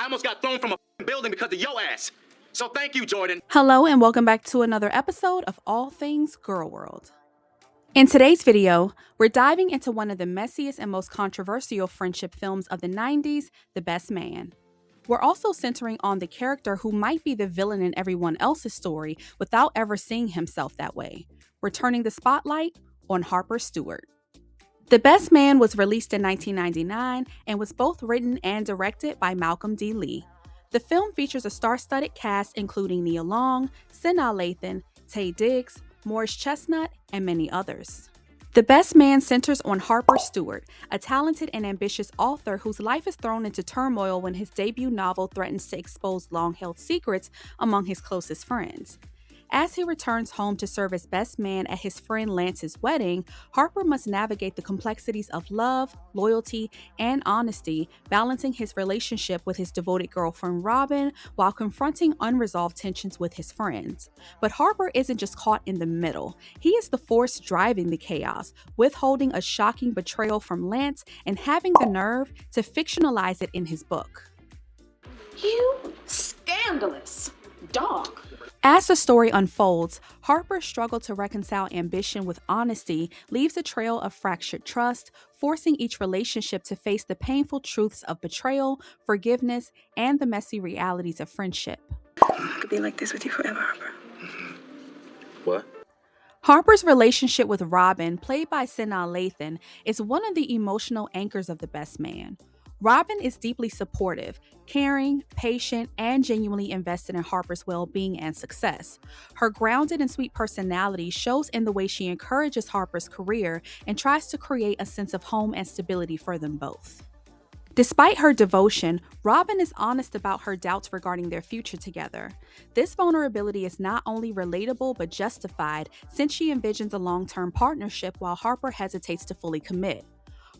I almost got thrown from a building because of your ass. So thank you, Jordan. Hello and welcome back to another episode of All Things Girl World. In today's video, we're diving into one of the messiest and most controversial friendship films of the 90s, The Best Man. We're also centering on the character who might be the villain in everyone else's story without ever seeing himself that way. We're turning the spotlight on Harper Stewart. The Best Man was released in 1999 and was both written and directed by Malcolm D. Lee. The film features a star-studded cast including Nia Long, Sanaa Lathan, Taye Diggs, Chestnut, and many others. The Best Man centers on Harper Stewart, a talented and ambitious author whose life is thrown into turmoil when his debut novel threatens to expose long-held secrets among his closest friends. As he returns home to serve as best man at his friend Lance's wedding, Harper must navigate the complexities of love, loyalty, and honesty, balancing his relationship with his devoted girlfriend Robin while confronting unresolved tensions with his friends. But Harper isn't just caught in the middle. He is the force driving the chaos, withholding a shocking betrayal from Lance and having the nerve to fictionalize it in his book. You scandalous dog. As the story unfolds, Harper's struggle to reconcile ambition with honesty leaves a trail of fractured trust, forcing each relationship to face the painful truths of betrayal, forgiveness, and the messy realities of friendship. I could be like this with you forever, Harper. What? Harper's relationship with Robin, played by Sanaa Lathan, is one of the emotional anchors of The Best Man. Robin is deeply supportive, caring, patient, and genuinely invested in Harper's well-being and success. Her grounded and sweet personality shows in the way she encourages Harper's career and tries to create a sense of home and stability for them both. Despite her devotion, Robin is honest about her doubts regarding their future together. This vulnerability is not only relatable but justified since she envisions a long-term partnership while Harper hesitates to fully commit.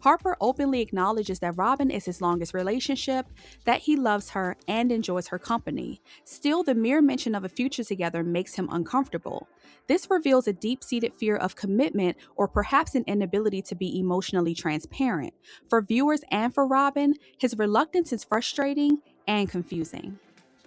Harper openly acknowledges that Robin is his longest relationship, that he loves her and enjoys her company. Still, the mere mention of a future together makes him uncomfortable. This reveals a deep-seated fear of commitment or perhaps an inability to be emotionally transparent. For viewers and for Robin, his reluctance is frustrating and confusing.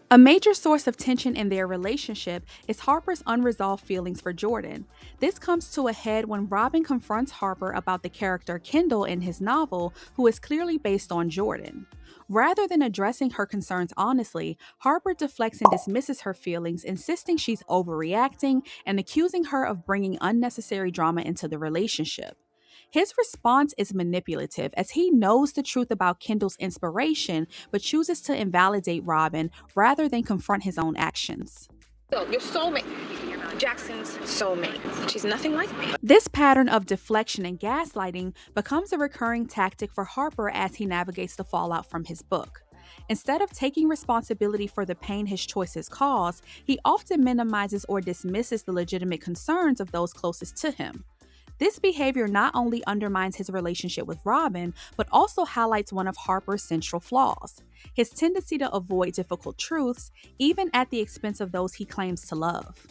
A major source of tension in their relationship is Harper's unresolved feelings for Jordan. This comes to a head when Robin confronts Harper about the character Kendall in his novel, who is clearly based on Jordan. Rather than addressing her concerns honestly, Harper deflects and dismisses her feelings, insisting she's overreacting and accusing her of bringing unnecessary drama into the relationship. His response is manipulative as he knows the truth about Kendall's inspiration but chooses to invalidate Robin rather than confront his own actions. Your soulmate. Jackson's soulmate. She's nothing like me. This pattern of deflection and gaslighting becomes a recurring tactic for Harper as he navigates the fallout from his book. Instead of taking responsibility for the pain his choices cause, he often minimizes or dismisses the legitimate concerns of those closest to him. This behavior not only undermines his relationship with Robin, but also highlights one of Harper's central flaws: his tendency to avoid difficult truths, even at the expense of those he claims to love.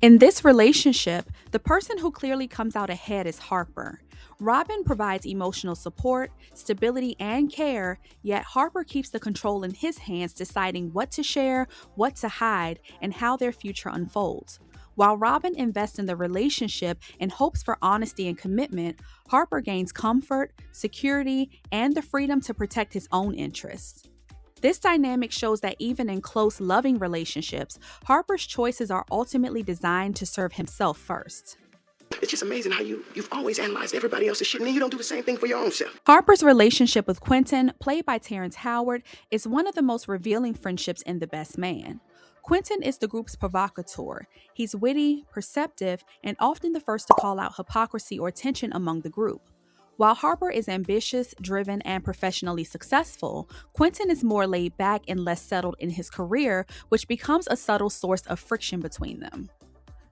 In this relationship, the person who clearly comes out ahead is Harper. Robin provides emotional support, stability, and care, yet Harper keeps the control in his hands, deciding what to share, what to hide, and how their future unfolds. While Robin invests in the relationship and hopes for honesty and commitment, Harper gains comfort, security, and the freedom to protect his own interests. This dynamic shows that even in close, loving relationships, Harper's choices are ultimately designed to serve himself first. It's just amazing how you've always analyzed everybody else's shit and then you don't do the same thing for your own self. Harper's relationship with Quentin, played by Terrence Howard, is one of the most revealing friendships in The Best Man. Quentin is the group's provocateur. He's witty, perceptive, and often the first to call out hypocrisy or tension among the group. While Harper is ambitious, driven, and professionally successful, Quentin is more laid back and less settled in his career, which becomes a subtle source of friction between them.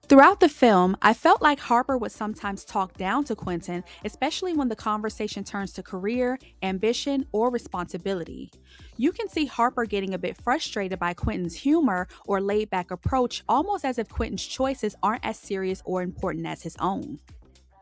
Throughout the film, I felt like Harper would sometimes talk down to Quentin, especially when the conversation turns to career, ambition, or responsibility. You can see Harper getting a bit frustrated by Quentin's humor or laid-back approach, almost as if Quentin's choices aren't as serious or important as his own.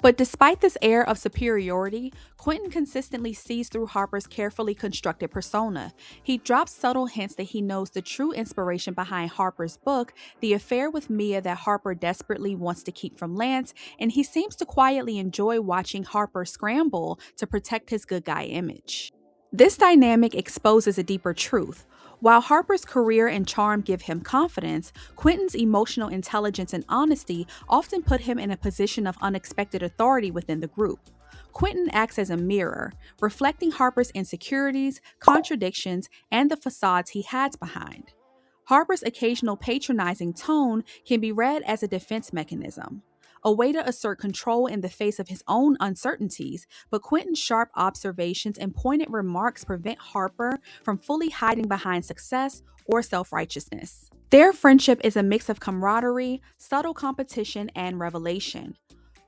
But despite this air of superiority, Quentin consistently sees through Harper's carefully constructed persona. He drops subtle hints that he knows the true inspiration behind Harper's book, the affair with Mia that Harper desperately wants to keep from Lance, and he seems to quietly enjoy watching Harper scramble to protect his good guy image. This dynamic exposes a deeper truth. While Harper's career and charm give him confidence, Quentin's emotional intelligence and honesty often put him in a position of unexpected authority within the group. Quentin acts as a mirror, reflecting Harper's insecurities, contradictions, and the facades he hides behind. Harper's occasional patronizing tone can be read as a defense mechanism, a way to assert control in the face of his own uncertainties, but Quentin's sharp observations and pointed remarks prevent Harper from fully hiding behind success or self-righteousness. Their friendship is a mix of camaraderie, subtle competition, and revelation.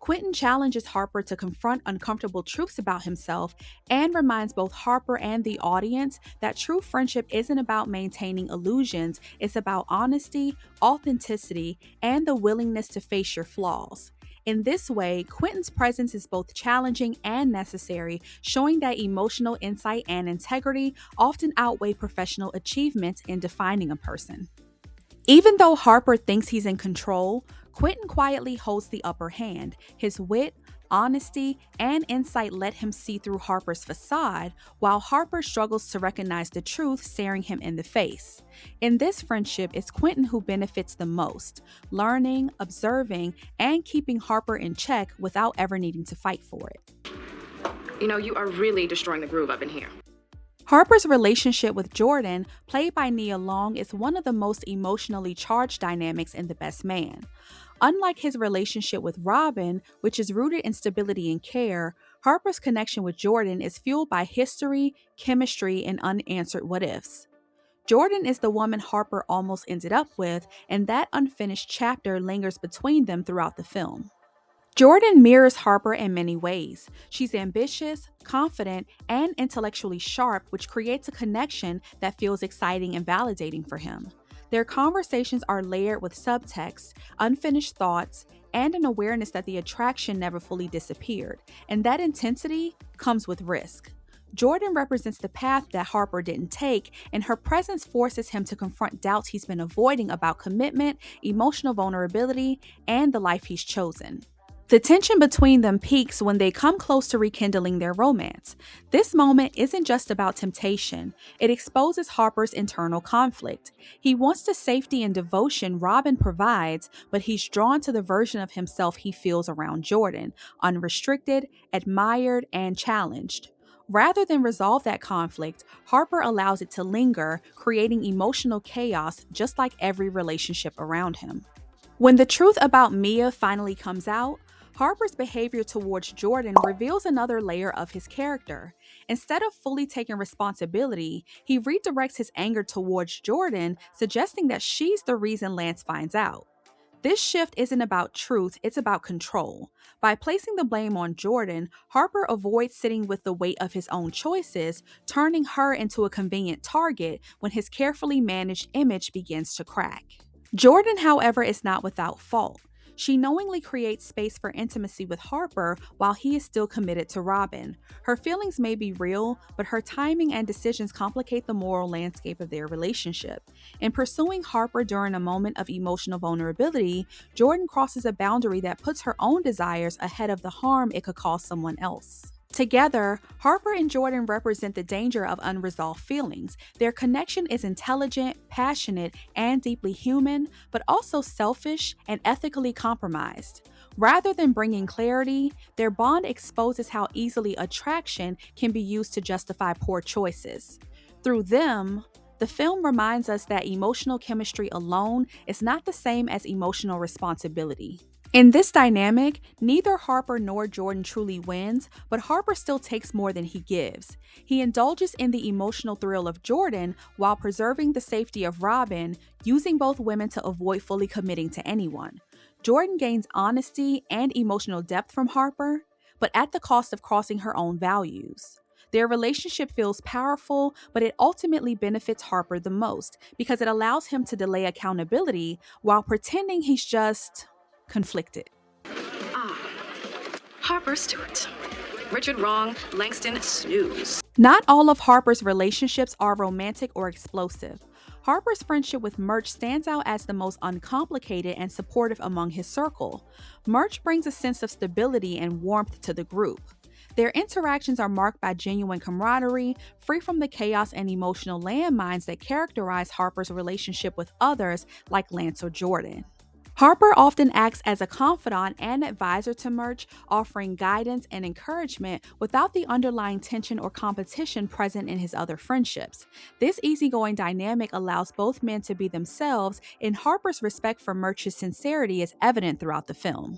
Quentin challenges Harper to confront uncomfortable truths about himself and reminds both Harper and the audience that true friendship isn't about maintaining illusions, it's about honesty, authenticity, and the willingness to face your flaws. In this way, Quentin's presence is both challenging and necessary, showing that emotional insight and integrity often outweigh professional achievements in defining a person. Even though Harper thinks he's in control, Quentin quietly holds the upper hand. His wit, honesty, and insight let him see through Harper's facade, while Harper struggles to recognize the truth staring him in the face. In this friendship, it's Quentin who benefits the most, learning, observing, and keeping Harper in check without ever needing to fight for it. You know, you are really destroying the groove up in here. Harper's relationship with Jordan, played by Nia Long, is one of the most emotionally charged dynamics in The Best Man. Unlike his relationship with Robin, which is rooted in stability and care, Harper's connection with Jordan is fueled by history, chemistry, and unanswered what-ifs. Jordan is the woman Harper almost ended up with, and that unfinished chapter lingers between them throughout the film. Jordan mirrors Harper in many ways. She's ambitious, confident, and intellectually sharp, which creates a connection that feels exciting and validating for him. Their conversations are layered with subtext, unfinished thoughts, and an awareness that the attraction never fully disappeared, and that intensity comes with risk. Jordan represents the path that Harper didn't take, and her presence forces him to confront doubts he's been avoiding about commitment, emotional vulnerability, and the life he's chosen. The tension between them peaks when they come close to rekindling their romance. This moment isn't just about temptation, it exposes Harper's internal conflict. He wants the safety and devotion Robin provides, but he's drawn to the version of himself he feels around Jordan, unrestricted, admired, and challenged. Rather than resolve that conflict, Harper allows it to linger, creating emotional chaos just like every relationship around him. When the truth about Mia finally comes out, Harper's behavior towards Jordan reveals another layer of his character. Instead of fully taking responsibility, he redirects his anger towards Jordan, suggesting that she's the reason Lance finds out. This shift isn't about truth, it's about control. By placing the blame on Jordan, Harper avoids sitting with the weight of his own choices, turning her into a convenient target when his carefully managed image begins to crack. Jordan, however, is not without fault. She knowingly creates space for intimacy with Harper while he is still committed to Robin. Her feelings may be real, but her timing and decisions complicate the moral landscape of their relationship. In pursuing Harper during a moment of emotional vulnerability, Jordan crosses a boundary that puts her own desires ahead of the harm it could cause someone else. Together, Harper and Jordan represent the danger of unresolved feelings. Their connection is intelligent, passionate, and deeply human, but also selfish and ethically compromised. Rather than bringing clarity, their bond exposes how easily attraction can be used to justify poor choices. Through them, the film reminds us that emotional chemistry alone is not the same as emotional responsibility. In this dynamic, neither Harper nor Jordan truly wins, but Harper still takes more than he gives. He indulges in the emotional thrill of Jordan while preserving the safety of Robin, using both women to avoid fully committing to anyone. Jordan gains honesty and emotional depth from Harper, but at the cost of crossing her own values. Their relationship feels powerful, but it ultimately benefits Harper the most because it allows him to delay accountability while pretending he's just conflicted. Harper Stewart. Richard wrong, Langston snooze. Not all of Harper's relationships are romantic or explosive. Harper's friendship with Murch stands out as the most uncomplicated and supportive among his circle. Murch brings a sense of stability and warmth to the group. Their interactions are marked by genuine camaraderie, free from the chaos and emotional landmines that characterize Harper's relationship with others like Lance or Jordan. Harper often acts as a confidant and advisor to Murch, offering guidance and encouragement without the underlying tension or competition present in his other friendships. This easygoing dynamic allows both men to be themselves, and Harper's respect for Murch's sincerity is evident throughout the film.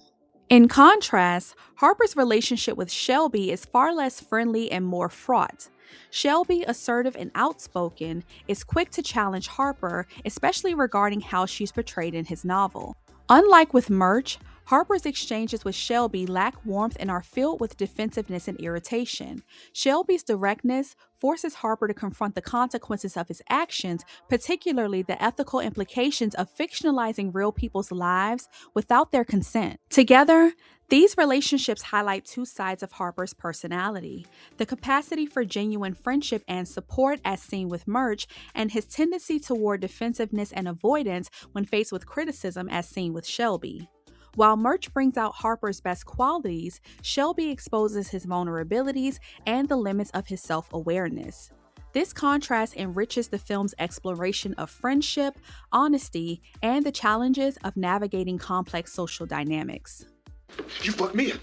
In contrast, Harper's relationship with Shelby is far less friendly and more fraught. Shelby, assertive and outspoken, is quick to challenge Harper, especially regarding how she's portrayed in his novel. Unlike with Murch, Harper's exchanges with Shelby lack warmth and are filled with defensiveness and irritation. Shelby's directness forces Harper to confront the consequences of his actions, particularly the ethical implications of fictionalizing real people's lives without their consent. Together, these relationships highlight two sides of Harper's personality: the capacity for genuine friendship and support as seen with Murch, and his tendency toward defensiveness and avoidance when faced with criticism as seen with Shelby. While Murch brings out Harper's best qualities, Shelby exposes his vulnerabilities and the limits of his self-awareness. This contrast enriches the film's exploration of friendship, honesty, and the challenges of navigating complex social dynamics. You fucked me up.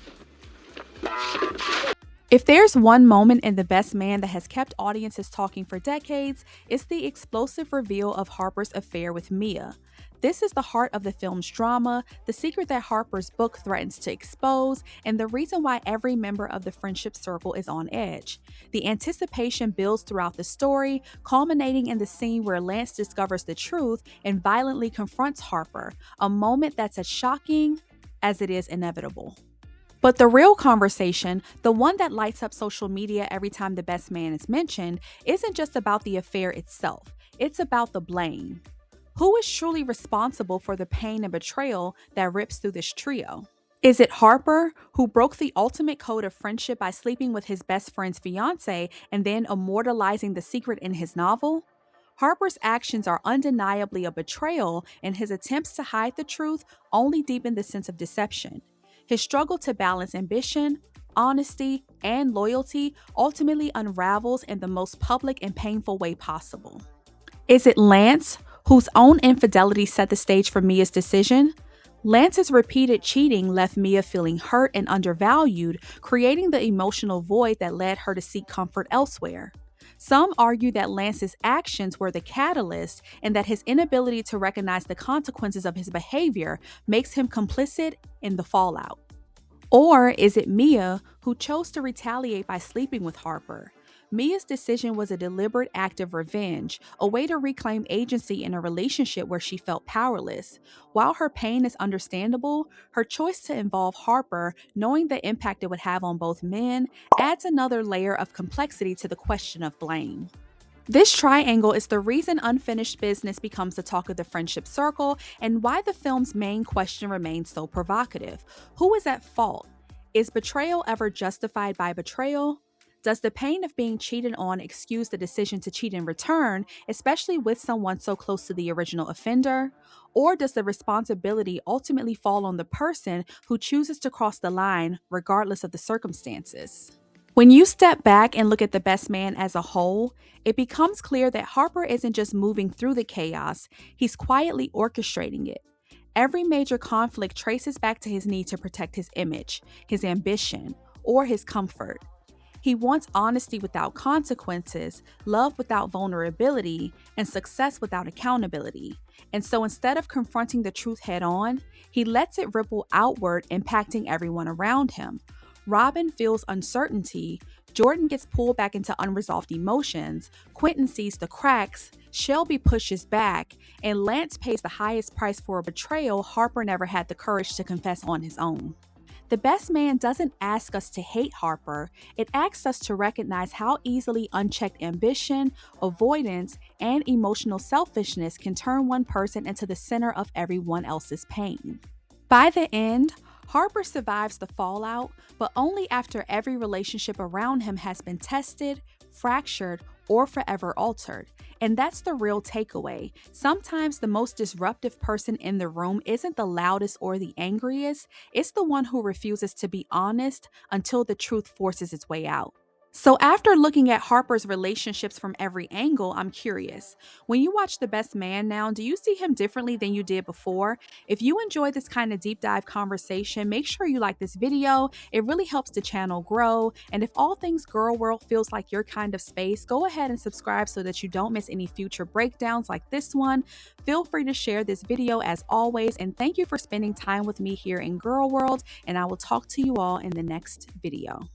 If there's one moment in The Best Man that has kept audiences talking for decades, it's the explosive reveal of Harper's affair with Mia. This is the heart of the film's drama, the secret that Harper's book threatens to expose, and the reason why every member of the friendship circle is on edge. The anticipation builds throughout the story, culminating in the scene where Lance discovers the truth and violently confronts Harper, a moment that's as shocking as it is inevitable. But the real conversation, the one that lights up social media every time The Best Man is mentioned, isn't just about the affair itself. It's about the blame. Who is truly responsible for the pain and betrayal that rips through this trio? Is it Harper, who broke the ultimate code of friendship by sleeping with his best friend's fiancé and then immortalizing the secret in his novel? Harper's actions are undeniably a betrayal, and his attempts to hide the truth only deepen the sense of deception. His struggle to balance ambition, honesty, and loyalty ultimately unravels in the most public and painful way possible. Is it Lance, whose own infidelity set the stage for Mia's decision? Lance's repeated cheating left Mia feeling hurt and undervalued, creating the emotional void that led her to seek comfort elsewhere. Some argue that Lance's actions were the catalyst and that his inability to recognize the consequences of his behavior makes him complicit in the fallout. Or is it Mia, who chose to retaliate by sleeping with Harper? Mia's decision was a deliberate act of revenge, a way to reclaim agency in a relationship where she felt powerless. While her pain is understandable, her choice to involve Harper, knowing the impact it would have on both men, adds another layer of complexity to the question of blame. This triangle is the reason Unfinished Business becomes the talk of the friendship circle, and why the film's main question remains so provocative. Who is at fault? Is betrayal ever justified by betrayal? Does the pain of being cheated on excuse the decision to cheat in return, especially with someone so close to the original offender? Or does the responsibility ultimately fall on the person who chooses to cross the line, regardless of the circumstances? When you step back and look at The Best Man as a whole, it becomes clear that Harper isn't just moving through the chaos, he's quietly orchestrating it. Every major conflict traces back to his need to protect his image, his ambition, or his comfort. He wants honesty without consequences, love without vulnerability, and success without accountability. And so instead of confronting the truth head on, he lets it ripple outward, impacting everyone around him. Robin feels uncertainty, Jordan gets pulled back into unresolved emotions, Quentin sees the cracks, Shelby pushes back, and Lance pays the highest price for a betrayal Harper never had the courage to confess on his own. The Best Man doesn't ask us to hate Harper, it asks us to recognize how easily unchecked ambition, avoidance, and emotional selfishness can turn one person into the center of everyone else's pain. By the end, Harper survives the fallout, but only after every relationship around him has been tested, fractured, or forever altered. And that's the real takeaway. Sometimes the most disruptive person in the room isn't the loudest or the angriest, it's the one who refuses to be honest until the truth forces its way out. So after looking at Harper's relationships from every angle, I'm curious. When you watch The Best Man now, do you see him differently than you did before? If you enjoy this kind of deep dive conversation, make sure you like this video. It really helps the channel grow. And if all things girl world feels like your kind of space, go ahead and subscribe so that you don't miss any future breakdowns like this one. Feel free to share this video as always. And thank you for spending time with me here in Girl World. And I will talk to you all in the next video.